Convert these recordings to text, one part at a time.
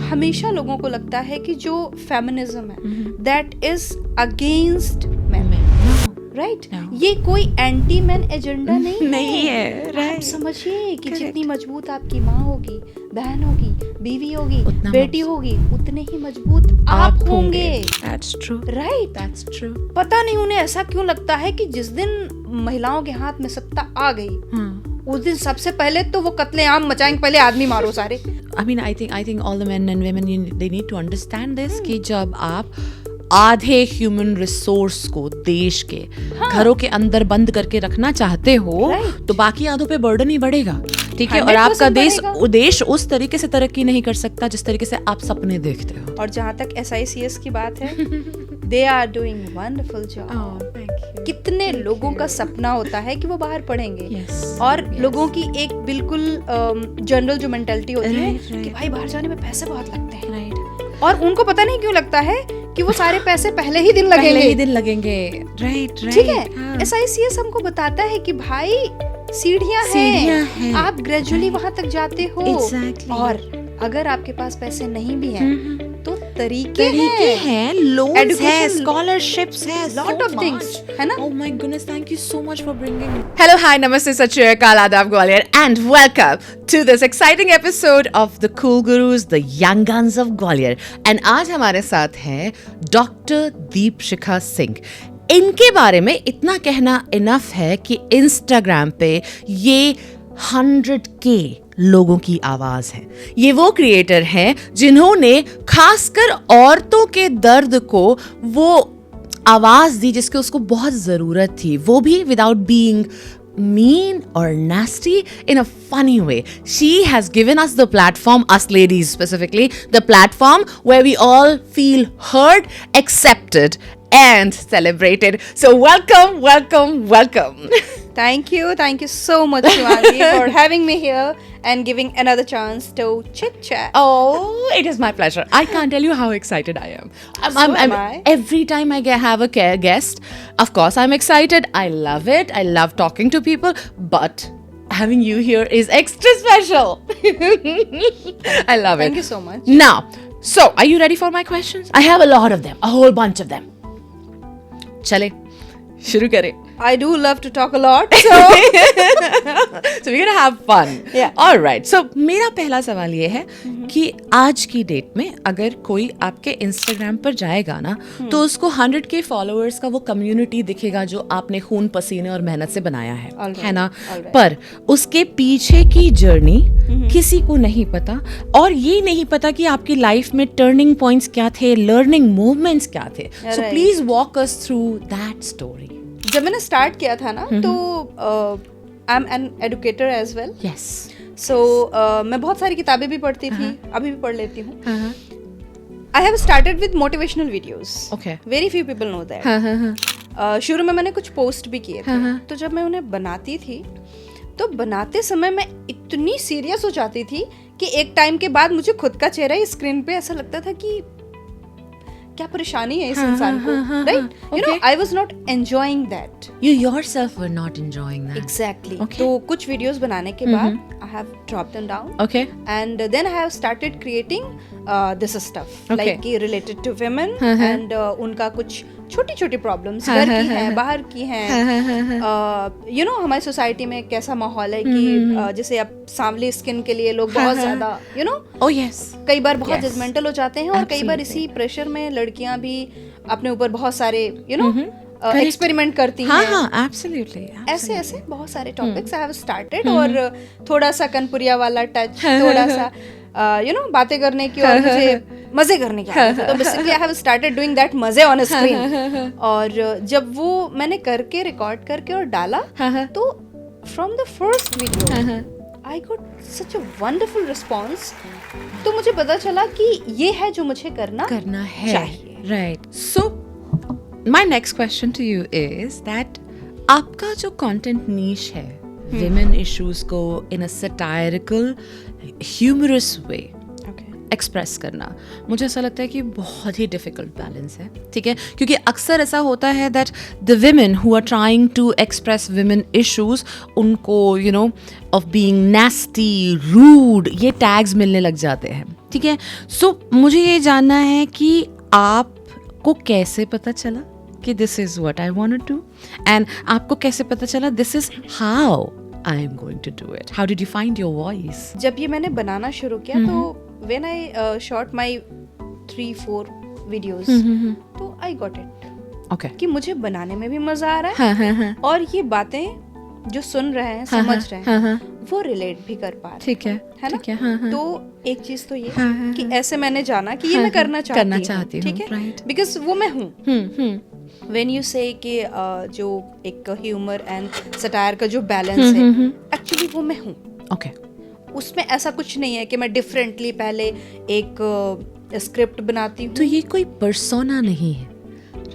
हमेशा लोगों को लगता है कि जो फेमिनिज्म है that is against man, right? ये कोई एंटी मैन एजेंडा नहीं है। आप समझिए कि जितनी मजबूत आपकी माँ होगी, बहन होगी, बीवी होगी, बेटी होगी, उतने ही मजबूत आप होंगे। That's true. Right, That's true. पता नहीं उन्हें ऐसा क्यों लगता है कि जिस दिन महिलाओं के हाथ में सत्ता आ गई उस दिन सबसे पहले तो वो कत्लेआम मचाएंगे, पहले आदमी मारो सारे। I mean, I think all the men and women, they need to understand this कि जब आप आधे ह्यूमन रिसोर्स को देश के घरों के अंदर बंद करके रखना चाहते हो तो बाकी आधों पे बर्डन ही बढ़ेगा, ठीक है? और आपका देश उस तरीके से तरक्की नहीं कर सकता जिस तरीके से आप सपने देखते हो। और जहाँ तक SICS की बात है, they are doing wonderful job. कितने लोगों का सपना होता है कि वो बाहर पढ़ेंगे और लोगों की एक बिल्कुल जनरल जो मेंटालिटी होती है कि भाई बाहर जाने में पैसे बहुत लगते हैं, और उनको पता नहीं क्यों लगता है कि वो सारे पैसे पहले ही दिन लगेंगे। राइट, ठीक है। SICS हमको बताता है कि भाई सीढ़ियां हैं, आप ग्रेजुअली वहां तक जाते हो। और अगर आपके पास पैसे नहीं भी हैं तो तरीके हैं, लोन्स हैं, स्कॉलरशिप्स हैं, लॉट ऑफ थिंग्स, है ना? Oh my goodness, thank you so much for bringing me. Hello, hi, namaste, sat shri akal, adab, Gwalior, and welcome to this exciting episode of the Cool Gurus, the Young Guns of Gwalior. And आज हमारे साथ हैं doctor Deepshikha Singh. इनके बारे में इतना कहना enough है कि इंस्टाग्राम पे ये 100K लोगों की आवाज है। ये वो क्रिएटर हैं जिन्होंने खासकर औरतों के दर्द को वो आवाज दी जिसकी उसको बहुत जरूरत थी, वो भी without being mean or nasty, in a funny way. She has given us the platform, us ladies specifically, the platform where we all feel heard, accepted and celebrated. So welcome. Thank you so much, Shivangi, for having me here and giving another chance to chit chat. Oh, it is my pleasure. I can't tell you how excited I am. I'm every time I have a guest, of course I'm excited. I love it. I love talking to people, but having you here is extra special. I love it. Thank you so much. Now, so are you ready for my questions? I have a lot of them, a whole bunch of them. चले शुरू करें। I do love to talk a lot, so so we're gonna have fun. Yeah. All right. So मेरा पहला सवाल ये है कि आज की डेट में अगर कोई आपके इंस्टाग्राम पर जाएगा ना तो उसको 100K फॉलोअर्स का वो कम्युनिटी दिखेगा जो आपने खून पसीने और मेहनत से बनाया है ना? पर उसके पीछे की जर्नी किसी को नहीं पता, और ये नहीं पता कि आपकी लाइफ में टर्निंग पॉइंट्स क्या थे, लर्निंग मूवमेंट्स क्या थे। So please walk us through that story. जब मैंने स्टार्ट किया था ना तो I am an educator as well. Yes. So मैं बहुत सारी किताबें भी पढ़ती थी, अभी भी पढ़ लेती हूँ। I have started with motivational videos. Okay. Very few people know that. शुरू में मैंने कुछ पोस्ट भी किए थे, तो जब मैं उन्हें बनाती थी तो बनाते समय मैं इतनी सीरियस हो जाती थी कि एक टाइम के बाद मुझे खुद का चेहरा स्क्रीन पे ऐसा लगता था कि क्या परेशानी है इस इंसान को, right? You know, I was not enjoying that. You yourself were not enjoying that. Exactly. Okay. तो कुछ वीडियोस बनाने के बाद I have dropped them down. Okay. And then I have started creating this stuff, Okay. like related to women and उनका कुछ छोटी problems घर की हैं, बाहर की हैं। यू नो, हमारी सोसाइटी में कैसा माहौल है कि जैसे अब सांवली स्किन के लिए लोग बहुत ज्यादा यू नो कई बार बहुत जजमेंटल हो जाते हैं, और कई बार इसी प्रेशर में लड़कियां भी अपने ऊपर बहुत सारे यू नो एक्सपेरिमेंट करती हैं। Absolutely. ऐसे बहुत सारे टॉपिक्स आई हैव स्टार्टेड, और थोड़ा सा कनपुरिया वाला टच, थोड़ा सा यू नो बातें करने की और मुझे मजे करने की आदत है, तो basically I have started doing that मजे ऑन स्क्रीन। और जब वो मैंने करके रिकॉर्ड करके और डाला तो from the first video I got such a wonderful response. तो मुझे पता चला कि ये है जो मुझे करना है चाहिए। Right. So my next question to you is that आपका जो कंटेंट नीश है विमेन इश्यूज को in a satirical humorous way express करना, मुझे ऐसा लगता है कि बहुत ही डिफिकल्ट बैलेंस है, ठीक है? क्योंकि अक्सर ऐसा होता है that the women who are trying to express women issues, उनको you know of being nasty, rude, ये टैग्स मिलने लग जाते हैं, ठीक है. सो मुझे ये जानना है कि आपको कैसे पता चला कि this is what I want to do, and आपको कैसे पता चला this is how I am going to do it. How did you find your voice? जब ये मैंने बनाना शुरू किया तो when I shot my 3-4 videos तो आई गॉट इट. ओके. कि मुझे बनाने में भी मजा आ रहा है और ये बातें जो सुन रहे हैं समझ रहे हैं वो रिलेट भी कर पा रहे हैं. ठीक है है ना. ठीक है. तो एक चीज तो ये कि ऐसे मैंने जाना कि ये मैं करना चाहती हूँ. ठीक है, बिकॉज वो मैं हूँ. व्हेन यू से कि जो एक ह्यूमर एंड सटायर का जो बैलेंस है एक्चुअली वो मैं हूँ. ओके. उसमें ऐसा कुछ नहीं है कि मैं डिफरेंटली पहले एक स्क्रिप्ट बनाती हूँ. तो ये कोई पर्सोना नहीं है,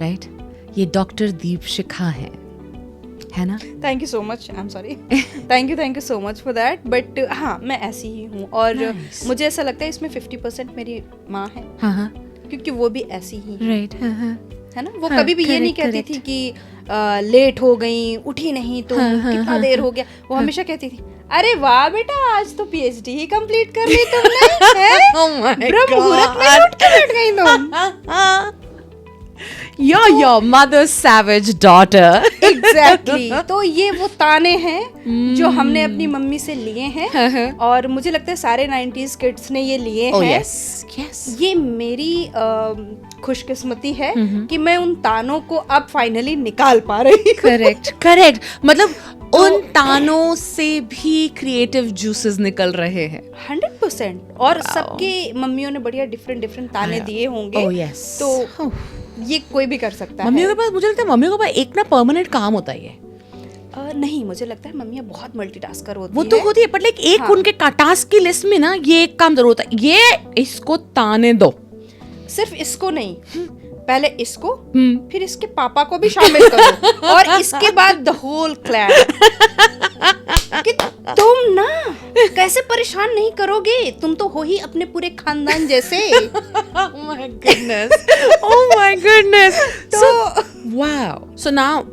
राइट? ये डॉक्टर दीपशिखा है ना? Thank you so much. I am sorry. Thank you so much for that. But हाँ, मैं ऐसी ही हूँ और मुझे ऐसा लगता है इसमें 50% मेरी माँ है. क्योंकि वो भी ऐसी ही राइट. है ना. वो कभी भी ये नहीं कहती थी कि लेट हो गई, उठी नहीं तो कितना देर हो गया. वो हमेशा कहती थी, अरे वाह बेटा, आज तो PhD ही कंप्लीट कर ली तुमने. ब्रह्म मुहूर्त में उठ के बैठ गई तुम. Your mother's savage daughter. Exactly. तो ये वो ताने हैं जो हमने अपनी मम्मी से लिए हैं और मुझे लगता है सारे 90s किड्स ने ये लिए हैं. yes. ये मेरी खुशकिस्मती है कि मैं उन तानों को अब फाइनली निकाल पा रही हूँ. करेक्ट. मतलब उन तानों से भी क्रिएटिव जूसेस निकल रहे हैं. 100%. और सबके मम्मियों ने बढ़िया डिफरेंट ताने दिए होंगे. तो ये कोई भी कर सकता है. मम्मियों के पास, मुझे लगता है मम्मियों के पास एक ना परमानेंट काम होता है. नहीं, मुझे लगता है मम्मियाँ बहुत मल्टीटास्कर होती है. वो तो होती है, पर लाइक एक उनके टास्क की लिस्ट में ना ये एक काम जरूर होता है, ये इसको ताने दो. सिर्फ इसको नहीं, पहले इसको फिर इसके पापा को भी शामिल करो और इसके बाद द होल क्लैन. कि तुम ना कैसे परेशान नहीं करोगे, तुम तो हो ही अपने पूरे खानदान जैसे. Oh my goodness. So wow. So now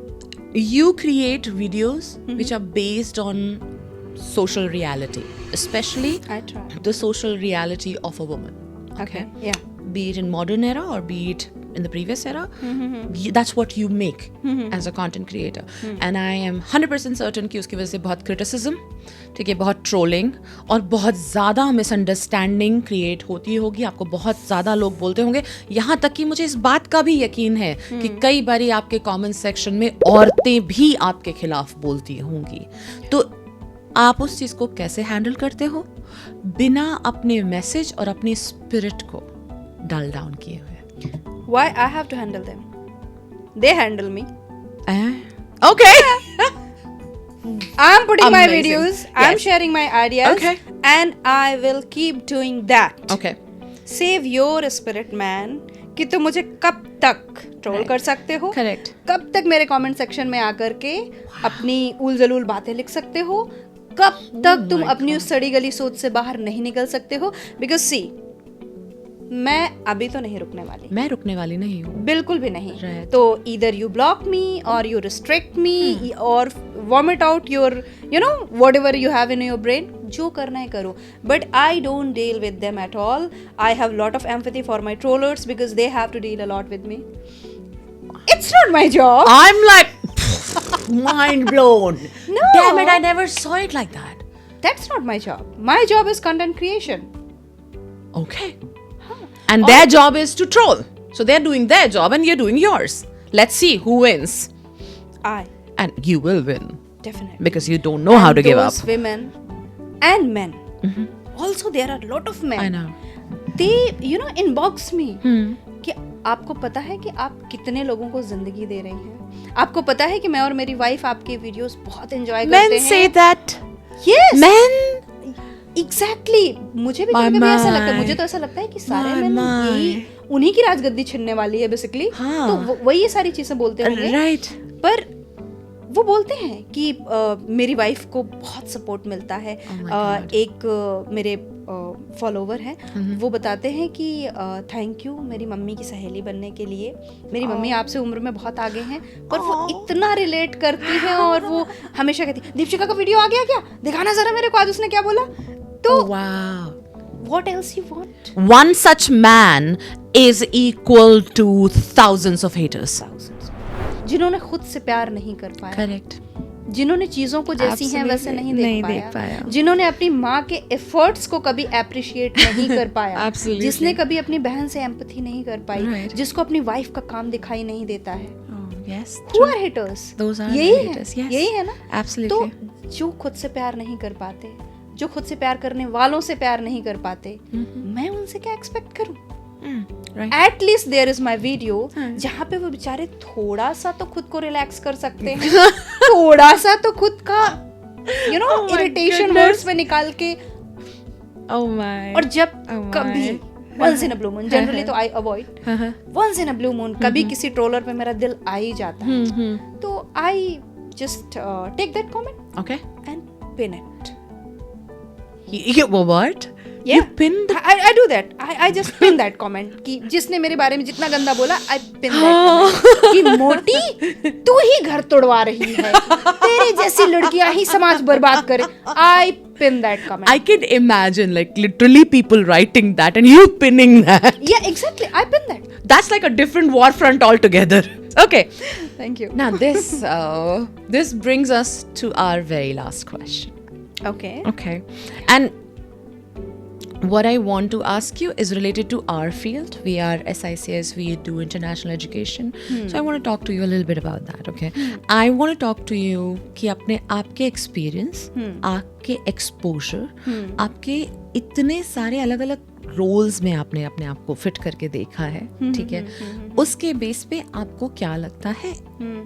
you create videos which are based on social reality, especially I try. the social reality of a woman. Okay. Yeah. Be it in modern era or be it in the previous era, that's what you make as a content creator. And I am 100% certain कि उसकी वजह से बहुत criticism, ठीक है, बहुत trolling और बहुत ज़्यादा misunderstanding create होती होगी. आपको बहुत ज़्यादा लोग बोलते होंगे, यहाँ तक कि मुझे इस बात का भी यकीन है कि कई बारी आपके comment section में औरतें भी आपके खिलाफ बोलती होंगी. तो आप उस चीज़ को कैसे हैंडल करते हो बिना अपने मैसेज और अपनी स्पिरिट को डल डाउन किए हुए? Why I have to handle them? They handle me. Okay. I'm putting my Amazing. videos, Yes. I'm sharing my ideas, Okay. and I will keep doing that. Okay. Save your spirit, man. कि तुम मुझे कब तक troll कर सकते हो, Correct. कब तक मेरे कमेंट सेक्शन में आकर के अपनी उल जलूल बातें लिख सकते हो, कब तक तुम अपनी उस सड़ी गली सोच से बाहर नहीं निकल सकते हो. बिकॉज सी, मैं अभी तो नहीं रुकने वाली. मैं रुकने वाली नहीं हूँ, बिल्कुल भी नहीं. Right. तो either you block me or you restrict me or vomit out your, you know, whatever you have in your brain. जो करना है करो. But I don't deal with them at all. I have lot of empathy for my trollers because they have to deal a lot with me. It's not my job. I'm like mind blown. No. Damn it, I never saw it like that. That's not my job. My job is content creation. Okay. And their job is to troll. So they're doing their job and you're doing yours. Let's see who wins. I. And you will win. Definitely. Because you don't know how to give up. Those women and men. Also, there are a lot of men. I know. They, you know, inbox me. कि आपको पता है कि आप कितने लोगों को जिंदगी दे रही हैं. आपको पता है कि मैं और मेरी वाइफ आपके वीडियोस बहुत एंजॉय करते हैं. Men say that. Yes. Men. Exactly. मुझे भी कभी ऐसा लगता है. मुझे तो ऐसा लगता है कि सारे men यही उन्हीं की राजगद्दी छीनने वाली है बेसिकली. तो वही ये सारी चीजें बोलते होंगे. Right. पर वो बोलते हैं कि मेरी वाइफ को बहुत सपोर्ट मिलता है. एक मेरे फॉलोवर हैं, वो बताते हैं कि थैंक यू मेरी मम्मी की सहेली बनने के लिए. मेरी मम्मी आपसे उम्र में बहुत आगे हैं पर वो इतना रिलेट करती हैं और वो हमेशा कहती, दीपशिका का वीडियो आ गया क्या, दिखाना जरा मेरे को आज उसने क्या बोला. तो What else you want? One such man is equal to thousands of haters. जिन्होंने खुद से प्यार नहीं कर पाया, Correct. जिन्होंने चीजों को जैसी हैं वैसे नहीं देख पाया, जिन्होंने अपनी माँ के एफर्ट्स को कभी अप्रिशिएट नहीं कर पाया, जिसने कभी अपनी बहन से एम्पैथी नहीं कर पाई, जिसको अपनी वाइफ का काम दिखाई नहीं देता है. Yes, Who are haters? Those are यही haters. है, Yes. यही है ना. Absolutely. तो जो खुद से प्यार नहीं कर पाते, जो खुद से प्यार करने वालों से प्यार नहीं कर पाते, मैं उनसे क्या एक्सपेक्ट करूं? Right. At least there is my video जहाँ पे वो बेचारे थोड़ा सा तो खुद को रिलैक्स कर सकते हैं, थोड़ा सा तो खुद का इरिटेशन वर्ड्स में निकाल के. Oh my. और जब कभी once in a blue moon, generally तो I avoid, once in a blue moon कभी किसी ट्रोलर पे मेरा दिल आ ही जाता है, तो I just take that comment Okay. and pin it. What? Yeah. You pinned? I do that. I just pin that comment कि जिसने मेरे बारे में जितना गंदा बोला, I pin that comment कि मोटी तू ही घर तोड़वा रही है, तेरी जैसी लड़कियां ही समाज बर्बाद करे. I pin that comment. I can imagine like literally people writing that and you pinning that. Yeah, exactly. I pin that. That's like a different war front altogether. Okay. Thank you. Now this brings us to our very last question. Okay. Okay. And what I want to ask you is related to our field. We are SICS, we do international education. So I want to talk to you a little bit about that, okay? I want to talk to you कि अपने आपके experience, आपके exposure, आपके इतने सारे अलग-अलग roles में आपने अपने आप को फिट करके देखा है, ठीक है? उसके बेस पे आपको क्या लगता है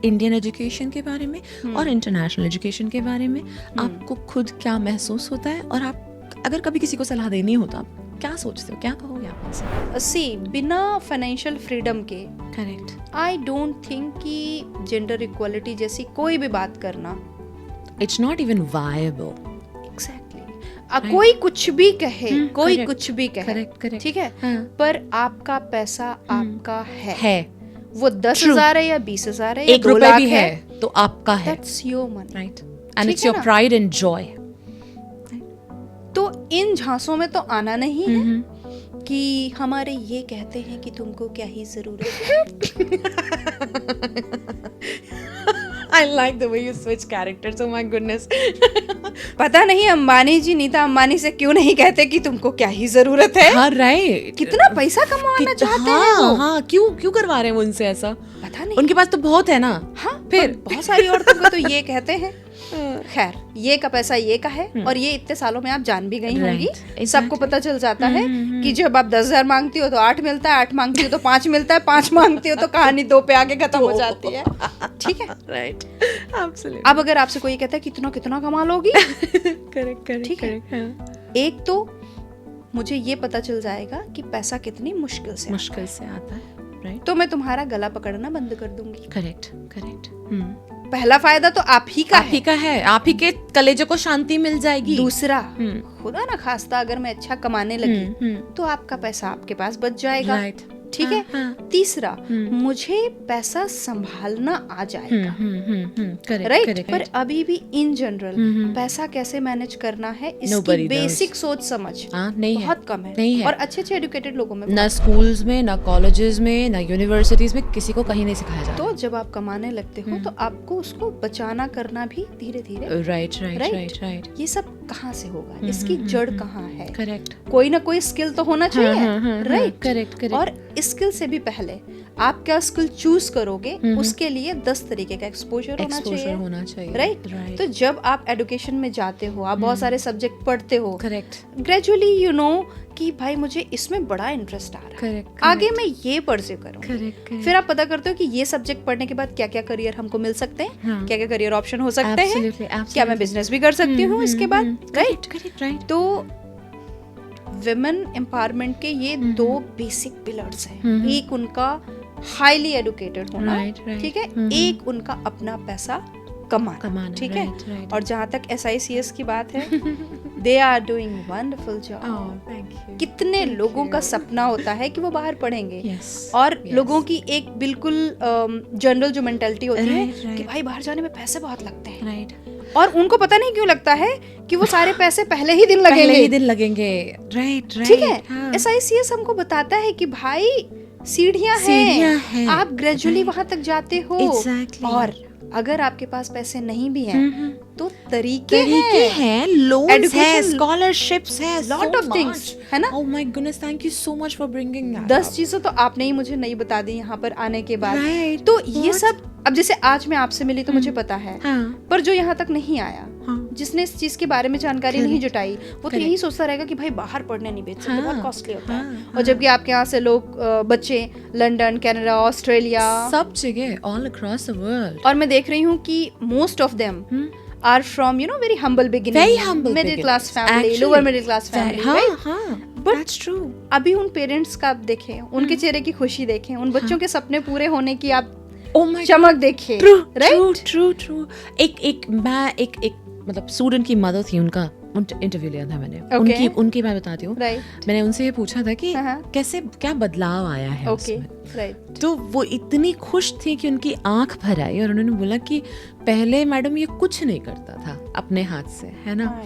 इंडियन एजुकेशन के बारे में और इंटरनेशनल एजुकेशन के बारे में? आपको खुद क्या महसूस होता है और आप अगर कभी किसी को सलाह देनी हो तो आप क्या सोचते हो, क्या कहोगे आप उनसे? See, बिना फाइनेंशियल फ्रीडम के करेक्ट. आई डोंट थिंक कि जेंडर इक्वालिटी जैसी कोई भी बात करना it's not even viable. Exactly. कोई कुछ भी कहे, कोई कुछ भी कहे, करेक्ट, ठीक है, पर आपका पैसा आपका है. वो 10,000 है या 20,000 है या 1 रुपए भी है तो आपका है. That's your money. Right. And it's your pride and Joy. तो इन झांसों में तो आना नहीं है कि हमारे ये कहते हैं कि तुमको क्या ही जरूरत है. I like the way you switch characters. Oh my goodness. पता नहीं अंबानी जी नीता अंबानी से क्यों नहीं कहते कि तुमको क्या ही जरूरत है. हाँ, right. कितना पैसा कमाना चाहते हैं वो. हाँ, क्यों करवा रहे हैं वो उनसे ऐसा? पता नहीं. उनके पास तो बहुत है ना. हाँ, फिर बहुत सारी औरतों को तो ये कहते हैं. खैर, ये का पैसा ये का है और ये इतने सालों में आप जान भी गई होंगी. सबको पता चल जाता है कि जब आप 10,000 मांगती हो तो 8 मिलता है, 8 मांगती हो तो 5 मिलता है, 5 मांगती हो तो कहानी 2 पे आके खत्म हो जाती है. ठीक है, राइट. एब्सोल्युटली. अब अगर आपसे कोई कहता है कितना कितना कमा लोगी, करेक्ट, ठीक है, एक तो मुझे ये पता चल जाएगा कि पैसा कितनी मुश्किल से आता है. राइट. तो मैं तुम्हारा गला पकड़ना बंद कर दूंगी. करेक्ट. पहला फायदा तो आप ही का है. आप ही के कलेजे को शांति मिल जाएगी. दूसरा, खुदा ना खास्ता अगर मैं अच्छा कमाने लगी तो आपका पैसा आपके पास बच जाएगा. ठीक है. तीसरा, मुझे पैसा संभालना आ जाएगा. राइट. पर अभी भी इन जनरल पैसा कैसे मैनेज करना है इसकी बेसिक सोच समझ बहुत कम है. और अच्छे एजुकेटेड लोगों में ना स्कूल्स में, ना कॉलेजेस में, ना यूनिवर्सिटीज में किसी को कहीं नहीं सिखाया जाता. तो जब आप कमाने लगते हो तो आपको उसको बचाना करना भी धीरे धीरे. राइट. ये सब कहाँ से होगा, इसकी जड़ कहाँ है? करेक्ट. कोई ना कोई स्किल तो होना चाहिए. राइट. करेक्ट. और स्किल से भी पहले आप क्या स्किल चूज करोगे उसके लिए 10 तरीके का एक्सपोजर होना चाहिए. राइट. तो जब आप एजुकेशन में जाते हो, आप बहुत सारे सब्जेक्ट पढ़ते हो. करेक्ट. ग्रेजुअली यू नो कि भाई मुझे इसमें बड़ा इंटरेस्ट आ रहा है, आगे मैं ये परस्यू करूंगी. फिर आप पता करते हो कि ये सब्जेक्ट पढ़ने के बाद क्या क्या करियर हमको मिल सकते हैं, क्या क्या करियर ऑप्शन हो सकते हैं, क्या मैं बिजनेस भी कर सकती हूँ इसके बाद. राइट. तो विमेन एम्पावरमेंट के ये 2 बेसिक पिलर्स हैं. एक उनका हाईली एजुकेटेड होना, ठीक है, एक उनका अपना पैसा कमाना. ठीक है. और जहाँ तक SICS की बात है, they are doing wonderful job. कितने लोगों का सपना होता है कि वो बाहर पढ़ेंगे. और लोगों की एक बिल्कुल जनरल जो मेंटालिटी होती है कि भाई बाहर जाने में पैसे बहुत लगते हैं. और उनको पता नहीं क्यों लगता है कि वो सारे पैसे पहले ही दिन पहले ही लगेंगे। दिन लगेंगे, राइट राइट। ठीक है, SICS हमको बताता है कि भाई सीढ़ियां सीढ़ियां हैं, हैं, आप ग्रेजुअली वहां तक जाते हो। Exactly. और अगर आपके पास पैसे नहीं भी हैं तो तरीके हैं, लोन्स हैं, Education- स्कॉलरशिप्स हैं, Lot of things, है ना? Oh my goodness, thank you so much for bringing that 10 up. चीजें तो आपने ही मुझे नहीं बता दी यहाँ पर आने के बाद। Right. तो ये What? सब, अब जैसे आज मैं आपसे मिली तो मुझे पता है, हाँ, पर जो यहाँ तक नहीं आया, हाँ, जिसने इस चीज के बारे में जानकारी Correct. नहीं जुटाई, वो तो Correct. यही सोचता रहेगा कि भाई बाहर पढ़ने नहीं भेज सकते, हाँ, बहुत कॉस्टली होता है। हाँ, और जबकि आपके यहाँ से लोग बच्चे लंदन, कनाडा, ऑस्ट्रेलिया, सब जगह, all across the world. और मैं देख रही हूँ कि most of them are from very humble beginning, Very humble middle class beginnings. Family, Actually, lower middle class family, हाँ, राइट? हाँ, But- that's true. अभी उन पेरेंट्स का आप देखें, उनके चेहरे की खुशी देखें, उन बच्चों के सपने पूरे होने की आप Oh my चमक देखें, ट्रू राइट? True true. एक मतलब स्टूडेंट की मदर थी, उनका इंटरव्यू लिया था मैंने। Okay. उनकी मैं बताती हूँ। राइट, मैंने उनसे ये पूछा था कि हाँ। कैसे, क्या बदलाव आया है ओके, उसमें। राइट, तो वो इतनी खुश थी कि उनकी आंख भर आई और उन्होंने बोला कि पहले मैडम ये कुछ नहीं करता था अपने हाथ से, है ना,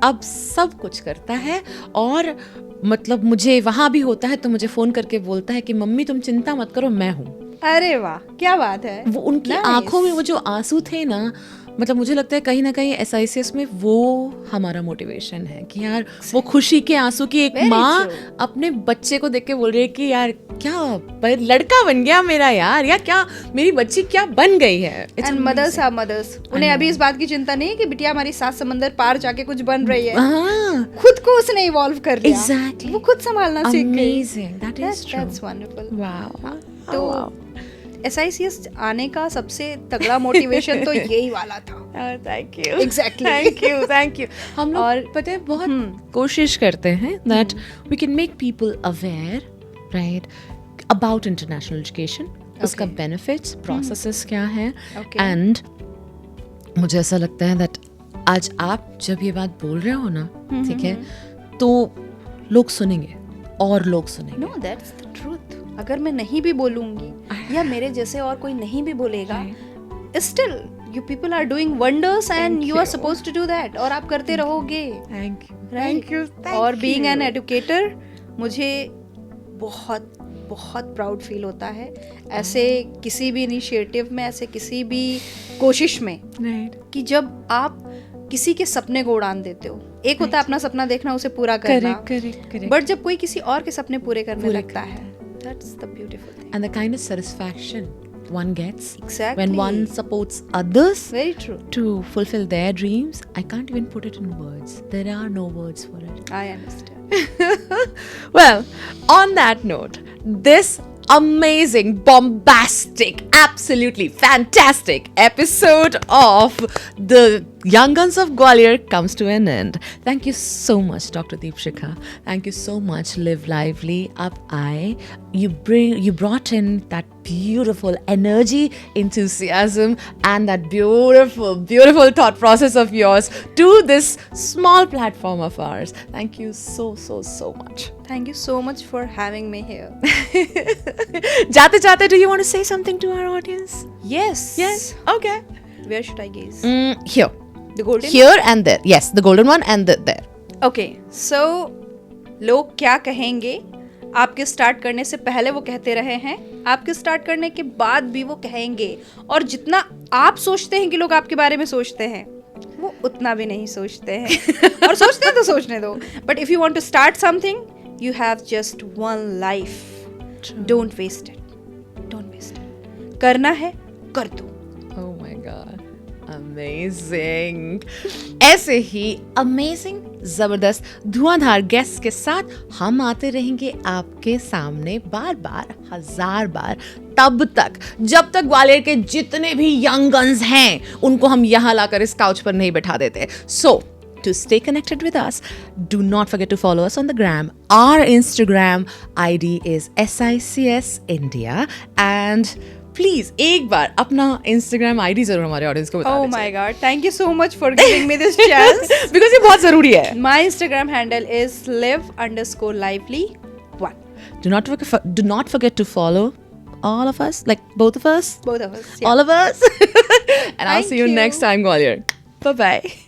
अब सब कुछ करता है। और मतलब मुझे वहां भी होता है तो मुझे फोन करके बोलता है कि मम्मी तुम चिंता मत करो, मैं हूँ। अरे वाह, क्या बात है। वो उनकी Nice. आंखों में वो जो आंसू थे ना, मतलब मुझे लगता है कहीं ना कहीं SICS में वो हमारा मोटिवेशन है कि यार वो खुशी के आंसू की एक Very माँ true. अपने बच्चे को देख के बोल रही है कि यार क्या लड़का बन गया मेरा यार, या क्या मेरी बच्ची क्या बन गई है। It's and mothers amazing. Are mothers, उन्हें अभी इस बात की चिंता नहीं है कि बिटिया हमारी 7 समंदर पार जाके कुछ बन रही है, हाँ, खुद को उसने इवॉल्व कर लिया, Exactly. वो खुद संभालना सीख गई। amazing, that is true. That's wonderful. Wow. तो Oh, wow. SICS आने का सबसे तगड़ा मोटिवेशन तो यही वाला था। Thank you, Exactly. Thank you. हम लोग और- पता है बहुत कोशिश करते हैं that we can make people aware, right, about international education, उसका Okay. बेनिफिट्स, प्रोसेसेस क्या हैं, Okay. एंड मुझे ऐसा लगता है दैट आज आप जब ये बात बोल रहे हो ना, ठीक है, तो लोग सुनेंगे और लोग सुनेंगे। No, that's the truth. अगर मैं नहीं भी बोलूंगी या मेरे जैसे और कोई नहीं भी बोलेगा, still you people are doing wonders and you are supposed to do that, और आप करते रहोगे, थैंक यू, राइट? और बीइंग एन एजुकेटर मुझे बहुत बहुत प्राउड फील होता है ऐसे किसी भी इनिशिएटिव में, ऐसे किसी भी कोशिश में, राइट, कि जब आप किसी के सपने को उड़ान देते हो। एक होता है अपना सपना देखना, उसे पूरा करना, करेक्ट, बट जब कोई किसी और के सपने पूरे करने लगता है, that's the beautiful thing. and the kind of satisfaction one gets Exactly. when one supports others Very true. to fulfill their dreams, I can't even put it in words. There are no words for it. I understand. Well, on that note, this amazing, bombastic, absolutely fantastic episode of the Young Guns of Gwalior comes to an end. Thank you so much, Dr. Deepshikha. Thank you so much, Live Lively. You brought in that beautiful energy, enthusiasm, and that beautiful, beautiful thought process of yours to this small platform of ours. Thank you so, so, so much. Thank you so much for having me here. Jate, do you want to say something to our audience? Yes. Okay. Where should I gaze? Here. The golden. Here and there. Yes, the golden one and there. Okay. So, लोग क्या कहेंगे आपके start करने से पहले वो कहते रहे हैं, आपके स्टार्ट करने के बाद भी वो कहेंगे, और जितना आप सोचते हैं कि लोग आपके बारे में सोचते हैं, वो उतना भी नहीं सोचते हैं। और सोचते हैं तो सोचने दो, but if you want to start something, you have just one life. Don't waste it. करना है, कर दो। Oh my god. Amazing. ऐसे ही अमेजिंग, जबरदस्त, धुआंधार गेस्ट के साथ हम आते रहेंगे आपके सामने बार बार, 1000 बार, तब तक जब तक ग्वालियर के जितने भी यंग गन्स हैं उनको हम यहाँ लाकर इस काउच पर नहीं बैठा देते। So, to stay connected with us, do not forget to follow us on the gram. Our Instagram ID is SICS India, and please एक बार अपना Instagram ID जरूर हमारे ऑडियंस को बता Oh दीजिए। my God! Thank you so much for giving me this chance. Because ये बहुत जरूरी है। My Instagram handle is live_lively1. Do not forget to follow all of us, like both of us, Both of us. Yeah. all of us. And I'll Thank see you you. next time, Gwalior. Bye bye.